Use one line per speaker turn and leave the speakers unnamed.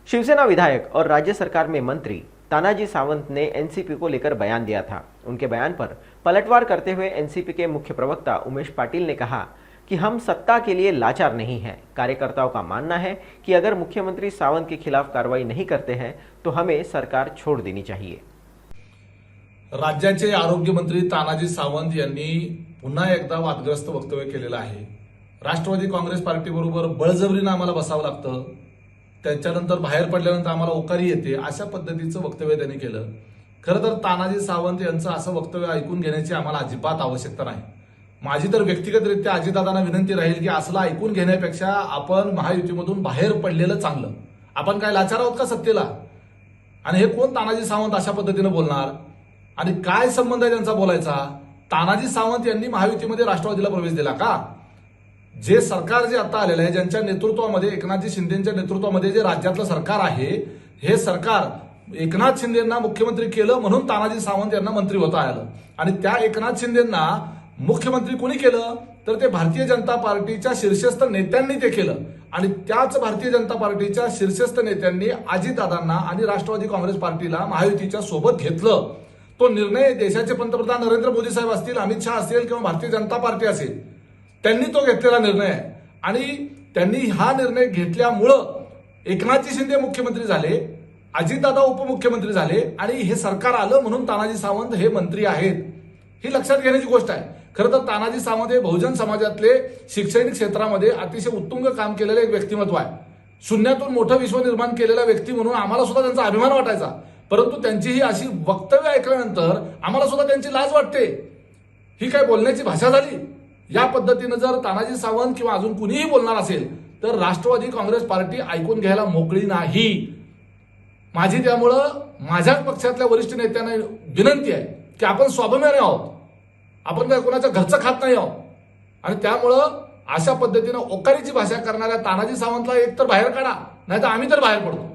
शिवसेना विधायक और राज्य सरकार में मंत्री तानाजी सावंत ने एनसीपी को लेकर बयान दिया था। उनके बयान पर पलटवार करते हुए एनसीपी के मुख्य प्रवक्ता उमेश पाटिल ने कहा कि हम सत्ता के लिए लाचार नहीं हैं। कार्यकर्ताओं का मानना है कि अगर मुख्यमंत्री सावंत के खिलाफ कार्रवाई नहीं करते हैं तो हमें सरकार छोड़ देनी चाहिए।
राज्याचे आरोग्य मंत्री तानाजी सावंत यांनी पुन्हा एकदा वादग्रस्त वक्तव्य केलेलं आहे। राष्ट्रवादी काँग्रेस पार्टीबरोबर बळजबरीनं आम्हाला बसावं लागतं, त्याच्यानंतर बाहेर पडल्यानंतर आम्हाला ओकारी येते, अशा पद्धतीचं वक्तव्य त्यांनी केलं। खरं तर तानाजी सावंत यांचं असं वक्तव्य ऐकून घेण्याची आम्हाला अजिबात आवश्यकता नाही। माझी तर व्यक्तिगतरित्या अजितदादांना विनंती राहील की असलं ऐकून घेण्यापेक्षा आपण महायुतीमधून बाहेर पडलेलं चांगलं। आपण काय लाचार आहोत का सत्तेला? आणि हे कोण तानाजी सावंत अशा पद्धतीने बोलणार आणि काय संबंध आहे त्यांचा बोलायचा? तानाजी सावंत यांनी महायुतीमध्ये राष्ट्रवादीला प्रवेश दिला का? जे सरकार जे आता आलेलं आहे, ज्यांच्या नेतृत्वामध्ये एकनाथजी शिंदेच्या नेतृत्वामध्ये जे राज्यातलं सरकार आहे, हे सरकार एकनाथ शिंदेंना मुख्यमंत्री केलं म्हणून तानाजी सावंत यांना मंत्री होता आलं। आणि त्या एकनाथ शिंदेंना मुख्यमंत्री कोणी केलं तर ते भारतीय जनता पार्टीच्या शीर्षस्थ नेत्यांनी ते केलं। आणि त्याच भारतीय जनता पार्टीच्या शीर्षस्थ नेत्यांनी अजितदादांना आणि राष्ट्रवादी काँग्रेस पार्टीला महायुतीच्या सोबत घेतलं। तो निर्णय देशाचे पंतप्रधान नरेंद्र मोदी साहेब असतील, अमित शहा असतील किंवा भारतीय जनता पार्टी असेल, त्यांनी तो घेतलेला निर्णय आहे। आणि त्यांनी हा निर्णय घेतल्यामुळं एकनाथजी शिंदे मुख्यमंत्री झाले, अजितदादा उपमुख्यमंत्री झाले आणि हे सरकार आलं म्हणून तानाजी सावंत हे मंत्री आहेत, ही लक्षात घेण्याची गोष्ट आहे। खरं तर तानाजी सावंत हे बहुजन समाजातले शैक्षणिक क्षेत्रामध्ये अतिशय उत्तुंग काम केलेलं एक व्यक्तिमत्व आहे। शून्यातून मोठं विश्व निर्माण केलेला व्यक्ती म्हणून आम्हाला सुद्धा त्यांचा अभिमान वाटायचा, परंतु त्यांची ही अशी वक्तव्य ऐकल्यानंतर आम्हाला सुद्धा त्यांची लाज वाटते। ही काय बोलण्याची भाषा झाली? या पद्धतीनं जर तानाजी सावंत किंवा अजून कुणीही बोलणार असेल तर राष्ट्रवादी काँग्रेस पार्टी ऐकून घ्यायला मोकळी नाही। माझी त्यामुळं माझ्याच पक्षातल्या वरिष्ठ नेत्यांना विनंती आहे की आपण स्वाभिमानी आहोत, आपण काय कोणाच्या घरचं खात नाही आहोत। आणि त्यामुळं अशा पद्धतीनं ओकारीची भाषा करणाऱ्या तानाजी सावंतला एक तर बाहेर काढा, नाहीतर आम्ही तर बाहेर पडतो।